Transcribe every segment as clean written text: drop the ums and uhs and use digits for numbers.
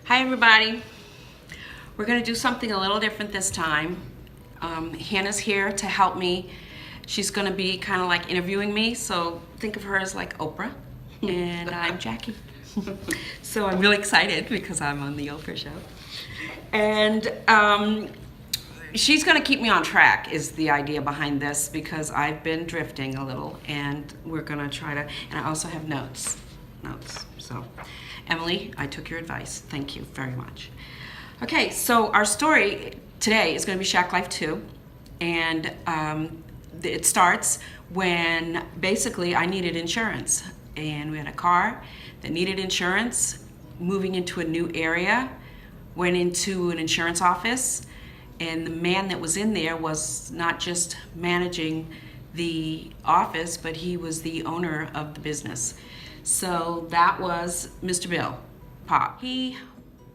Hi everybody. We're going to do something a little different this time. Hannah's here to help me. She's going to be kind of like interviewing me, so think of her as like Oprah. And I'm Jackie. So I'm really excited because I'm on the Oprah show. And she's going to keep me on track is the idea behind this, because I've been drifting a little, and we're going to try to, and I also have notes. So Emily, I took your advice. Thank you very much. Okay, so our story today is going to be Shack Life 2, and it starts when basically I needed insurance, and we had a car that needed insurance, moving into a new area, went into an insurance office, and the man that was in there was not just managing the office, but he was the owner of the business. So that was Mr. Bill Pop. He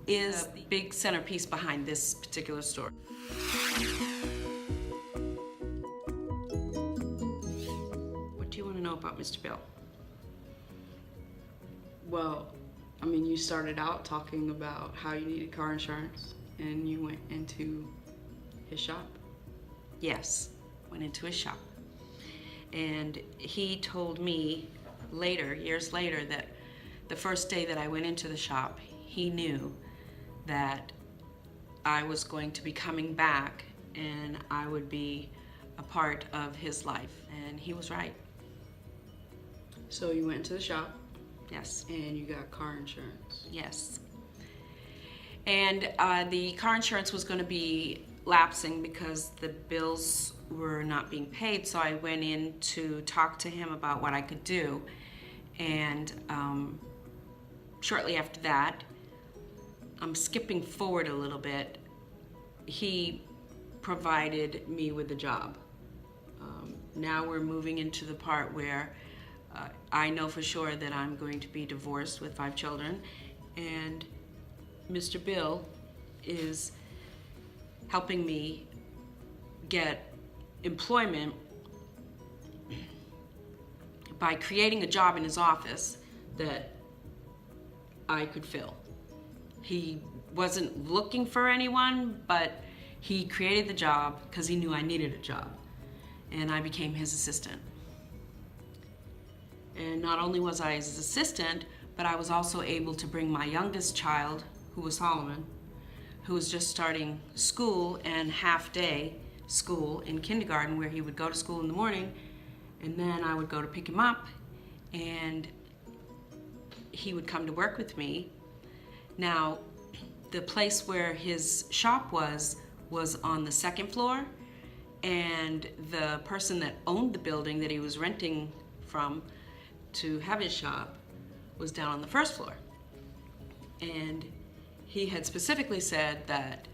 is the big centerpiece behind this particular story. What do you want to know about Mr. Bill? Well, I mean, you started out talking about how you needed car insurance and you went into his shop. Yes, went into his shop. And he told me later, years later, that the first day that I went into the shop, he knew that I was going to be coming back and I would be a part of his life. And he was right. So you went into the shop. Yes. And you got car insurance. Yes. And the car insurance was going to be lapsing because the bills were not being paid, so I went in to talk to him about what I could do. And shortly after that, I'm skipping forward a little bit, he provided me with a job. Now we're moving into the part where I know for sure that I'm going to be divorced with 5 children, and Mr. Bill is helping me get employment by creating a job in his office that I could fill. He wasn't looking for anyone, but he created the job because he knew I needed a job, and I became his assistant. And not only was I his assistant, but I was also able to bring my youngest child, who was Solomon, who was just starting school and half-day school in kindergarten, where he would go to school in the morning, and then I would go to pick him up, and he would come to work with me. Now, the place where his shop was on the 2nd floor, and the person that owned the building that he was renting from to have his shop was down on the 1st floor. And he had specifically said that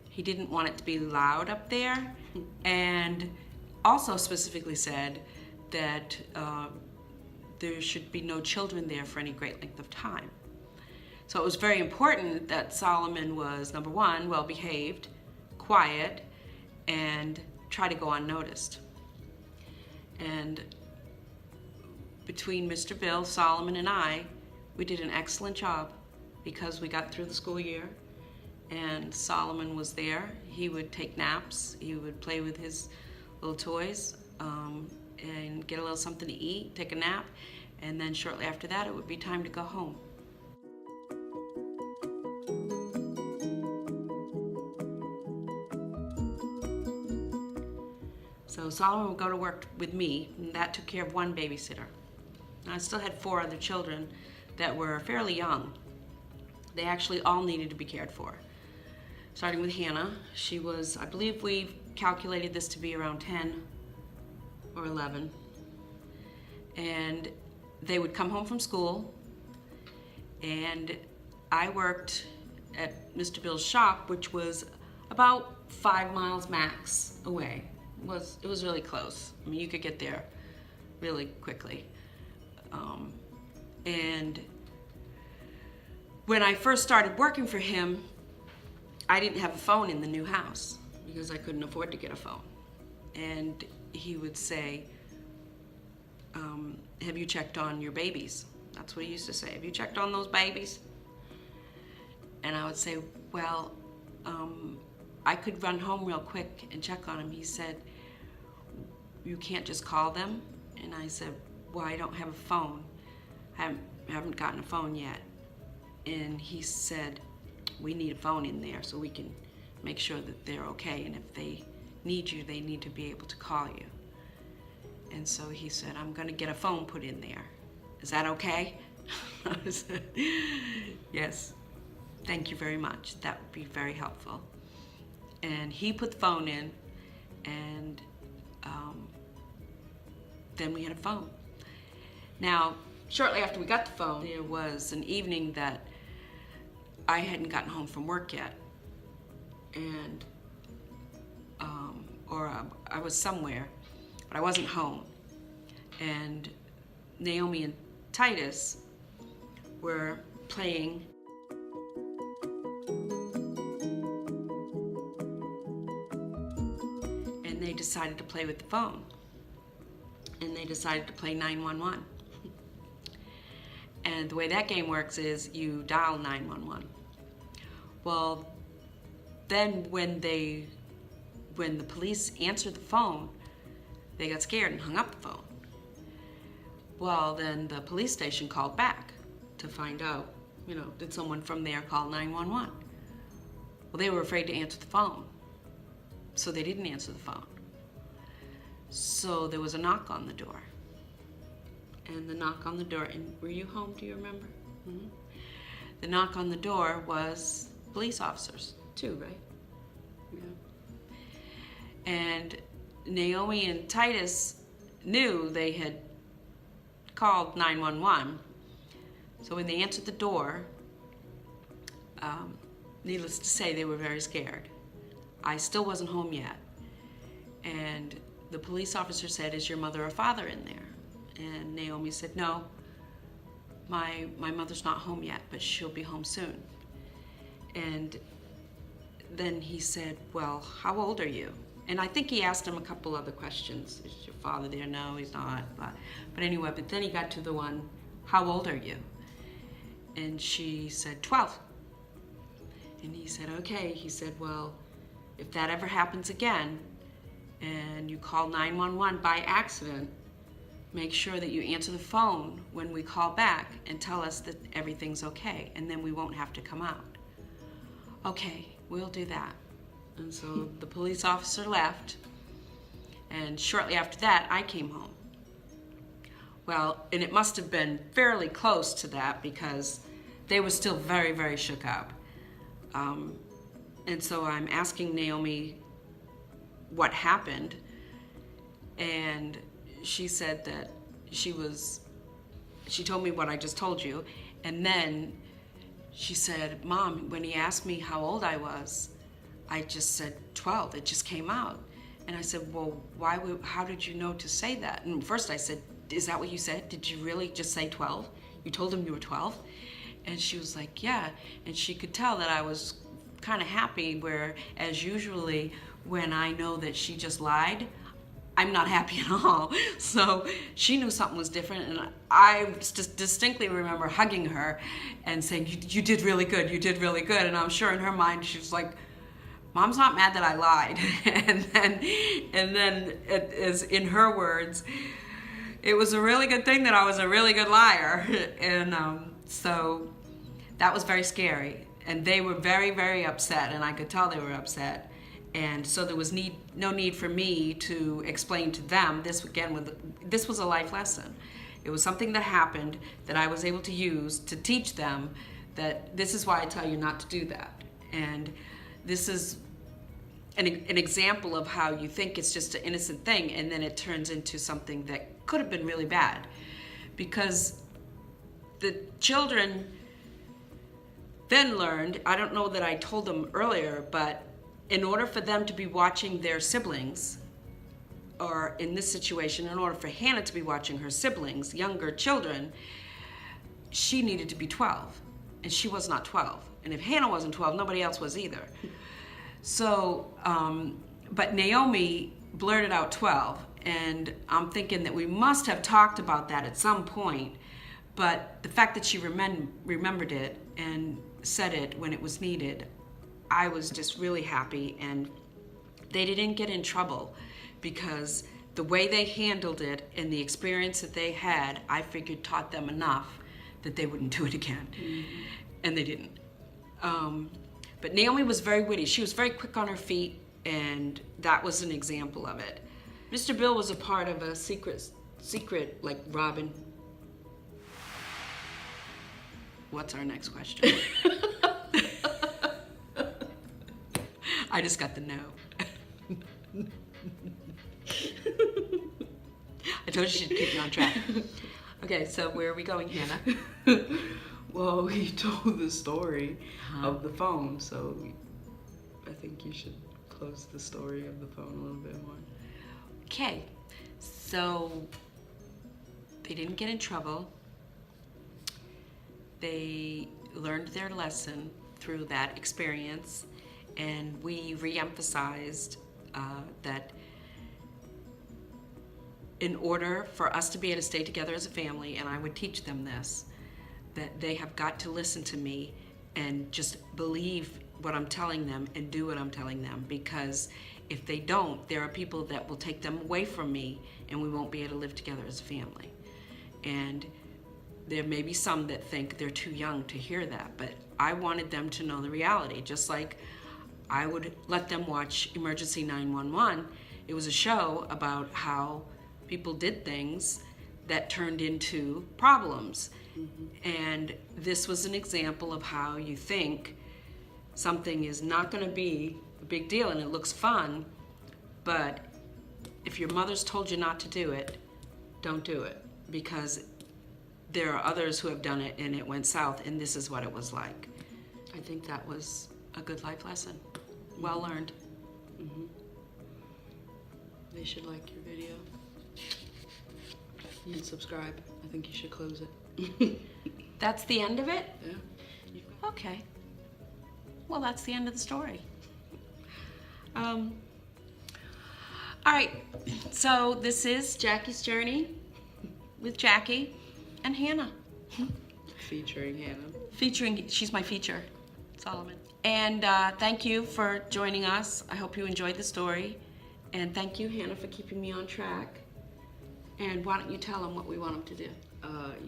he didn't want it to be loud up there, and also specifically said that there should be no children there for any great length of time. So it was very important that Solomon was, number one, well behaved, quiet, and try to go unnoticed. And between Mr. Bill, Solomon, and I, we did an excellent job because we got through the school year, and Solomon was there. He would take naps, he would play with his little toys, and get a little something to eat, take a nap, and then shortly after that it would be time to go home. So Solomon would go to work with me, and that took care of 1 babysitter. And I still had 4 other children that were fairly young. They actually all needed to be cared for. Starting with Hannah, she was, I believe we calculated this to be around 10 or 11. And they would come home from school, and I worked at Mr. Bill's shop, which was about 5 miles max away. It was really close. I mean, you could get there really quickly. And when I first started working for him, I didn't have a phone in the new house because I couldn't afford to get a phone. And he would say, have you checked on your babies? That's what he used to say. Have you checked on those babies? And I would say, well, I could run home real quick and check on him. He said, you can't just call them? And I said, well, I don't have a phone. I haven't gotten a phone yet. And he said, we need a phone in there so we can make sure that they're okay. And if they need you, they need to be able to call you. And so he said, I'm going to get a phone put in there. Is that okay? I said, yes. Thank you very much. That would be very helpful. And he put the phone in, and then we had a phone. Now, shortly after we got the phone, there was an evening that I hadn't gotten home from work yet, and I was somewhere, but I wasn't home. And Naomi and Titus were playing. And they decided to play with the phone. And they decided to play 911. And the way that game works is you dial 911. Well, then when the police answered the phone, they got scared and hung up the phone. Well, then the police station called back to find out, did someone from there call 911? Well, they were afraid to answer the phone, so they didn't answer the phone. So there was a knock on the door. And the knock on the door, and were you home, do you remember? Mm-hmm. The knock on the door was police officers, too, right? Yeah. And Naomi and Titus knew they had called 911. So when they answered the door, needless to say, they were very scared. I still wasn't home yet. And the police officer said, is your mother or father in there? And Naomi said, no, my mother's not home yet, but she'll be home soon. And then he said, well, how old are you? And I think he asked him a couple other questions. Is your father there? No, he's not. But anyway, but then he got to the one, how old are you? And she said, 12. And he said, okay. He said, well, if that ever happens again and you call 911 by accident, make sure that you answer the phone when we call back and tell us that everything's okay, and then we won't have to come out. Okay, we'll do that. And so the police officer left, and shortly after that, I came home. Well, and it must have been fairly close to that because they were still very, very shook up. And so I'm asking Naomi what happened, and she said that she told me what I just told you, and then she said, Mom, when he asked me how old I was, I just said 12. It just came out. And I said, well, how did you know to say that? And first I said, is that what you said? Did you really just say 12? You told him you were 12? And she was like, yeah. And she could tell that I was kind of happy, whereas usually when I know that she just lied, I'm not happy at all. So she knew something was different, and I just distinctly remember hugging her and saying, you did really good, you did really good. And I'm sure in her mind she was like, Mom's not mad that I lied. and then it is, in her words, it was a really good thing that I was a really good liar. And so that was very scary. And they were very, very upset, and I could tell they were upset. And so there was no need for me to explain to them. This was a life lesson. It was something that happened that I was able to use to teach them that this is why I tell you not to do that. And this is an example of how you think it's just an innocent thing, and then it turns into something that could have been really bad. Because the children then learned, I don't know that I told them earlier, but in order for them to be watching their siblings, or in this situation, in order for Hannah to be watching her siblings, younger children, she needed to be 12, and she was not 12. And if Hannah wasn't 12, nobody else was either. So, but Naomi blurted out 12, and I'm thinking that we must have talked about that at some point, but the fact that she remembered it and said it when it was needed, I was just really happy, and they didn't get in trouble because the way they handled it and the experience that they had, I figured taught them enough that they wouldn't do it again. And they didn't. But Naomi was very witty. She was very quick on her feet, and that was an example of it. Mr. Bill was a part of a secret like Robin. What's our next question? I just got the no. I told you she'd keep me on track. Okay, so where are we going, Hannah? Well, you told the story of the phone, so I think you should close the story of the phone a little bit more. Okay, so they didn't get in trouble. They learned their lesson through that experience, and we re-emphasized that in order for us to be able to stay together as a family, and I would teach them this, that they have got to listen to me and just believe what I'm telling them and do what I'm telling them, because if they don't, there are people that will take them away from me and we won't be able to live together as a family. And there may be some that think they're too young to hear that, but I wanted them to know the reality. Just like I would let them watch Emergency 911. It was a show about how people did things that turned into problems. And this was an example of how you think something is not going to be a big deal and it looks fun, but if your mother's told you not to do it, don't do it, because there are others who have done it and it went south, and this is what it was like. I think that was a good life lesson. Well learned. They should like your video and subscribe. I think you should close it. That's the end of it? Yeah. Okay. Well, that's the end of the story. All right, so this is Jackie's Journey with Jackie and Hannah. Featuring Hannah. She's my feature, Solomon. And thank you for joining us. I hope you enjoyed the story. And thank you, Hannah, for keeping me on track. And why don't you tell them what we want them to do?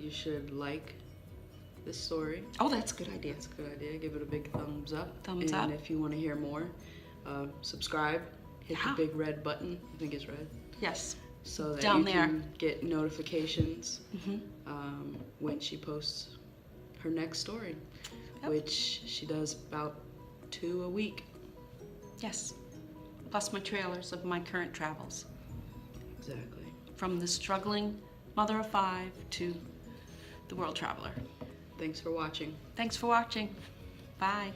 You should like this story. Oh, that's a good idea. That's a good idea. Give it a big thumbs up. Thumbs up. And if you want to hear more, subscribe. Hit Yeah. the big red button. I think it's red. Yes. So that Down you there. can get notifications when she posts her next story, Yep. which she does about 2 a week. Yes. Plus my trailers of my current travels. Exactly. From the struggling mother of 5 to the world traveler. Thanks for watching. Thanks for watching. Bye.